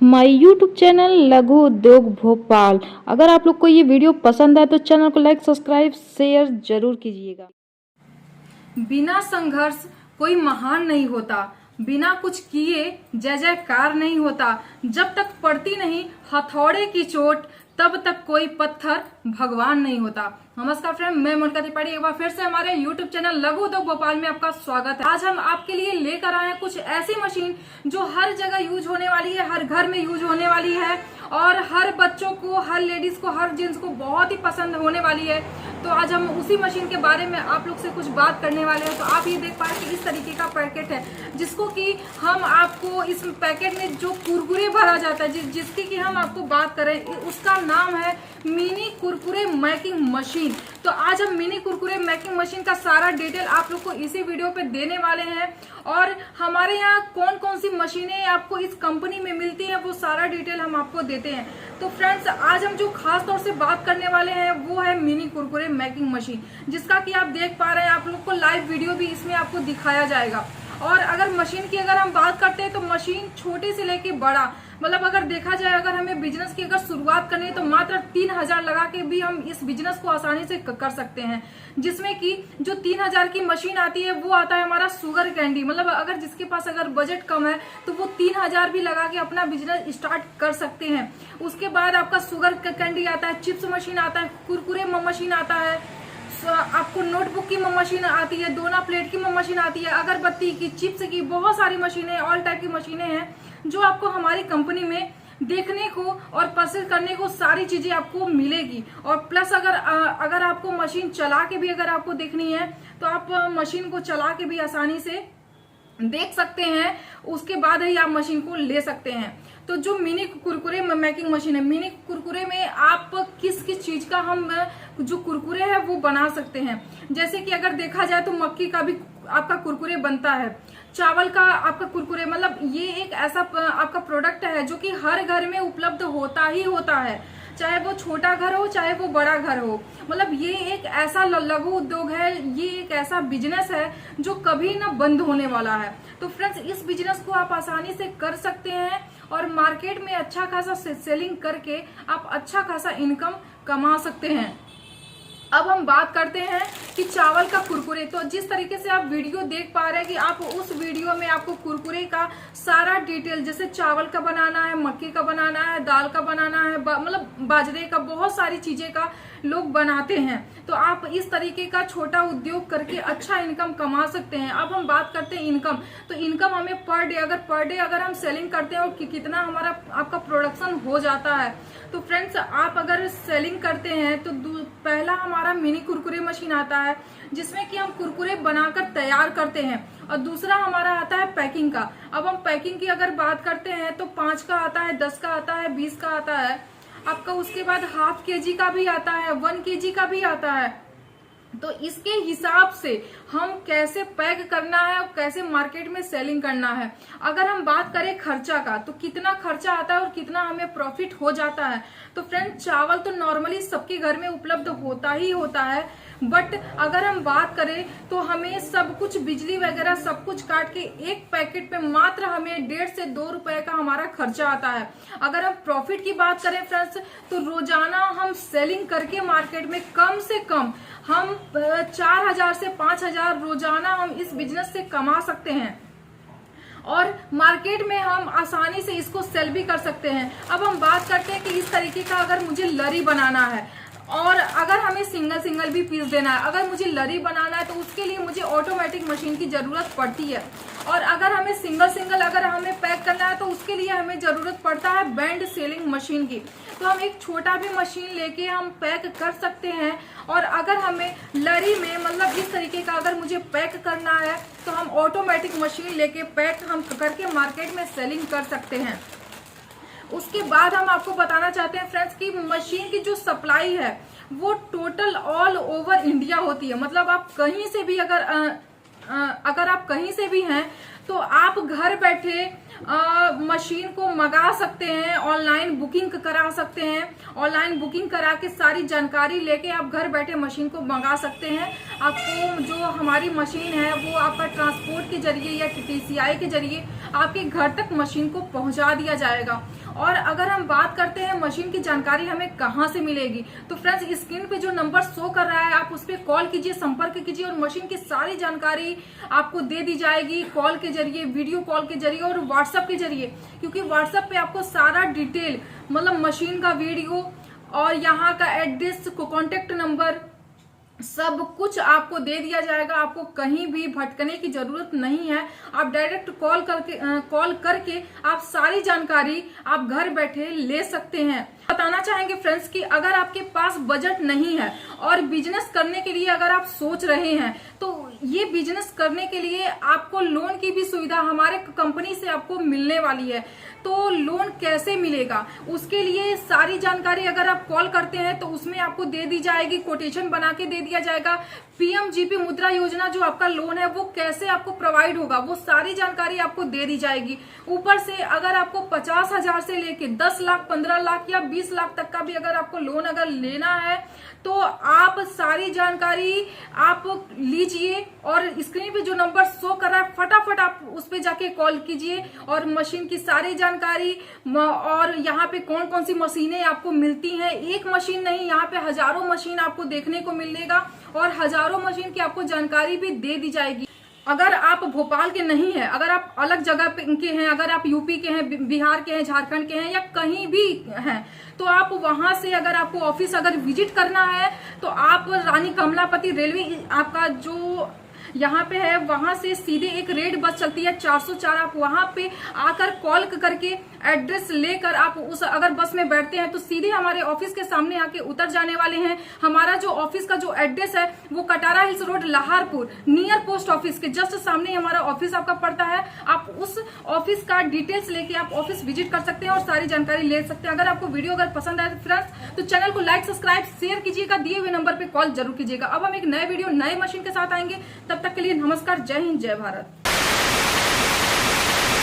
My YouTube channel लघु उद्योग भोपाल। अगर आप लोग को ये वीडियो पसंद आए तो चैनल को लाइक सब्सक्राइब शेयर जरूर कीजिएगा। बिना संघर्ष कोई महान नहीं होता, बिना कुछ किए जय जयकार नहीं होता। जब तक पड़ती नहीं हथौड़े की चोट तब तक कोई पत्थर भगवान नहीं होता। नमस्कार फ्रेंड, मैं मोनिका त्रिपाठी एक बार फिर से हमारे YouTube चैनल लघु उद्योग भोपाल में आपका स्वागत है। आज हम आपके लिए लेकर आए हैं कुछ ऐसी मशीन जो हर जगह यूज होने वाली है, हर घर में यूज होने वाली है और हर बच्चों को, हर लेडीज को, हर जेंट्स को बहुत ही पसंद होने वाली है। तो आज हम उसी मशीन के बारे में आप लोग से कुछ बात करने वाले हैं। तो आप ये देख पाए कि इस तरीके का पैकेट है जिसको कि हम आपको इस पैकेट में जो कुरकुरे भरा जाता है, जिसकी कि हम आपको बात करें, उसका नाम है मिनी कुरकुरे मेकिंग मशीन। तो आज हम मिनी कुरकुरे मेकिंग मशीन का सारा डिटेल आप लोग को इसी वीडियो पे देने वाले हैं और हमारे यहाँ कौन कौन सी मशीनें आपको इस कंपनी में मिलती हैं वो सारा डिटेल हम आपको देते हैं। तो फ्रेंड्स, आज हम जो खास तौर से बात करने वाले हैं वो है मिनी कुरकुरे मेकिंग मशीन, जिसका कि आप देख पा रहे हैं। आप लोग को लाइव वीडियो भी इसमें आपको दिखाया जाएगा। और अगर मशीन की अगर हम बात करते हैं तो मशीन छोटे से लेके बड़ा, मतलब अगर देखा जाए, अगर हमें बिजनेस की अगर शुरुआत करनी है तो मात्र 3000 लगा के भी हम इस बिजनेस को आसानी से कर सकते हैं। जिसमें कि जो 3000 की मशीन आती है वो आता है हमारा शुगर कैंडी, मतलब अगर जिसके पास अगर बजट कम है तो वो 3000 भी लगा के अपना बिजनेस स्टार्ट कर सकते हैं। उसके बाद आपका शुगर कैंडी आता है, चिप्स मशीन आता है, कुरकुरे मशीन आता है, आपको नोटबुक की मशीन आती है, डोना प्लेट की मशीन आती है, अगरबत्ती की, चिप्स की, बहुत सारी मशीनें, ऑल टाइप की मशीनें हैं जो आपको हमारी कंपनी में देखने को और परचेज करने को सारी चीजें आपको मिलेगी। और प्लस अगर आपको मशीन चला के भी अगर आपको देखनी है तो आप मशीन को चला के भी आसानी से देख सकते हैं, उसके बाद ही आप मशीन को ले सकते हैं। तो जो मिनी कुरकुरे मेकिंग मशीन है, मिनी कुरकुरे में आप किस किस चीज का हम जो कुरकुरे है वो बना सकते हैं। जैसे कि अगर देखा जाए तो मक्की का भी आपका कुरकुरे बनता है, चावल का आपका कुरकुरे, मतलब ये एक ऐसा आपका प्रोडक्ट है जो कि हर घर में उपलब्ध होता ही होता है, चाहे वो छोटा घर हो चाहे वो बड़ा घर हो। मतलब ये एक ऐसा लघु उद्योग है, ये एक ऐसा बिजनेस है जो कभी ना बंद होने वाला है। तो फ्रेंड्स, इस बिजनेस को आप आसानी से कर सकते हैं और मार्केट में अच्छा खासा सेलिंग करके आप अच्छा खासा इनकम कमा सकते हैं। अब हम बात करते हैं कि चावल का कुरकुरे। तो जिस तरीके से आप वीडियो देख पा रहे हैं कि आप उस वीडियो में आपको कुरकुरे का सारा डिटेल, जैसे चावल का बनाना है, मक्के का बनाना है, दाल का बनाना है, मतलब बाजरे का, बहुत सारी चीजें का लोग बनाते हैं। तो आप इस तरीके का छोटा उद्योग करके अच्छा इनकम कमा सकते हैं। अब हम बात करते हैं इनकम। तो इनकम हमें पर डे अगर हम सेलिंग करते हैं और कितना हमारा आपका प्रोडक्शन हो जाता है। तो फ्रेंड्स, आप अगर सेलिंग करते हैं तो पहला हमारा मिनी कुरकुरे मशीन आता है जिसमें कि हम कुरकुरे बनाकर तैयार करते हैं, और दूसरा हमारा आता है पैकिंग का। अब हम पैकिंग की अगर बात करते हैं तो 5 का आता है, 10 का आता है, 20 का आता है आपका। उसके बाद ½ kg का भी आता है, 1 kg का भी आता है। तो इसके हिसाब से हम कैसे पैक करना है और कैसे मार्केट में सेलिंग करना है। अगर हम बात करें खर्चा का, तो कितना खर्चा आता है और कितना हमें प्रॉफिट हो जाता है। तो फ्रेंड, चावल तो नॉर्मली सबके घर में उपलब्ध होता ही होता है, बट अगर हम बात करें तो हमें सब कुछ, बिजली वगैरह सब कुछ काट के एक पैकेट पे मात्र हमें 1.5 से 2 रुपए का हमारा खर्चा आता है। अगर हम प्रॉफिट की बात करें फ्रेंड्स, तो रोजाना हम सेलिंग करके मार्केट में कम से कम हम 4000 से 5000 रोजाना हम इस बिजनेस से कमा सकते हैं और मार्केट में हम आसानी से इसको सेल भी कर सकते हैं। अब हम बात करते हैं कि इस तरीके का अगर मुझे लरी बनाना है और अगर हमें सिंगल भी पीस देना है, अगर मुझे लरी बनाना है तो उसके लिए मुझे ऑटोमेटिक मशीन की जरूरत पड़ती है। और अगर हमें सिंगल अगर हमें पैक करना है तो उसके लिए हमें जरूरत पड़ता है बैंड सेलिंग मशीन की। तो हम एक छोटा भी मशीन लेके हम पैक कर सकते हैं। और अगर हमें लरी में, मतलब इस तरीके का अगर मुझे पैक करना है तो हम ऑटोमेटिक मशीन लेके पैक हम करके मार्केट में सेलिंग कर सकते हैं। उसके बाद हम आपको बताना चाहते हैं फ्रेंड्स कि मशीन की जो सप्लाई है वो टोटल ऑल ओवर इंडिया होती है। मतलब आप कहीं से भी अगर आप कहीं से भी हैं तो आप घर बैठे मशीन को मंगा सकते हैं, ऑनलाइन बुकिंग करा सकते हैं। ऑनलाइन बुकिंग करा के सारी जानकारी लेके आप घर बैठे मशीन को मंगा सकते हैं। आपको जो हमारी मशीन है वो आपका ट्रांसपोर्ट के जरिए या TCI के जरिए आपके घर तक मशीन को पहुंचा दिया जाएगा। और अगर हम बात करते हैं मशीन की जानकारी हमें कहाँ से मिलेगी, तो फ्रेंड्स स्क्रीन पे जो नंबर शो कर रहा है आप उस पर कॉल कीजिए, संपर्क कीजिए और मशीन की सारी जानकारी आपको दे दी जाएगी कॉल के जरिए, वीडियो कॉल के जरिए और व्हाट्सएप के जरिए। क्योंकि व्हाट्सएप पे आपको सारा डिटेल मतलब मशीन का वीडियो और यहाँ का एड्रेस को कॉन्टेक्ट नंबर सब कुछ आपको दे दिया जाएगा। आपको कहीं भी भटकने की जरूरत नहीं है। आप डायरेक्ट कॉल करके आप सारी जानकारी आप घर बैठे ले सकते हैं। बताना चाहेंगे फ्रेंड्स कि अगर आपके पास बजट नहीं है और बिजनेस करने के लिए अगर आप सोच रहे हैं तो ये बिजनेस करने के लिए आपको लोन की भी सुविधा हमारे कंपनी से आपको मिलने वाली है। तो लोन कैसे मिलेगा उसके लिए सारी जानकारी अगर आप कॉल करते हैं तो उसमें आपको दे दी जाएगी, कोटेशन बना के दे दिया जाएगा। पीएमजीपी मुद्रा योजना जो आपका लोन है वो कैसे आपको प्रोवाइड होगा वो सारी जानकारी आपको दे दी जाएगी। ऊपर से अगर आपको 50,000 से लेके 10 लाख 15 लाख या 20 लाख तक का भी अगर आपको लोन अगर लेना है तो आप सारी जानकारी आप लीजिए और स्क्रीन पे जो नंबर शो कर रहा है फटाफट आप उस पे जाके कॉल कीजिए और मशीन की सारी जानकारी और यहाँ पे कौन कौन सी मशीनें आपको मिलती हैं। एक मशीन नहीं, यहाँ पे हजारों मशीन आपको देखने को मिलेगा और हजारों मशीन की आपको जानकारी भी दे दी जाएगी। अगर आप भोपाल के नहीं है, अगर आप अलग जगह के हैं, अगर आप यूपी के हैं, बिहार के हैं, झारखंड के हैं या कहीं भी हैं तो आप वहां से अगर आपको ऑफिस अगर विजिट करना है तो आप रानी कमलापति रेलवे आपका जो यहाँ पे है वहां से सीधे एक रेड बस चलती है 404, आप वहां पे आकर कॉल करके एड्रेस लेकर आप उस अगर बस में बैठते हैं तो सीधे हमारे ऑफिस के सामने आके उतर जाने वाले हैं। हमारा जो ऑफिस का जो एड्रेस है वो Katara Hills Road Lahaurpur near post office के जस्ट सामने हमारा ऑफिस आपका पड़ता है। आप उस ऑफिस का डिटेल्स लेके आप ऑफिस विजिट कर सकते हैं और सारी जानकारी ले सकते हैं। अगर आपको वीडियो अगर पसंद आए तो फ्रेंड्स तो चैनल को लाइक सब्सक्राइब शेयर कीजिएगा, दिए हुए नंबर पे कॉल जरूर कीजिएगा। अब हम एक नए वीडियो नए मशीन के साथ आएंगे, तब तक के लिए नमस्कार, जय हिंद, जय भारत।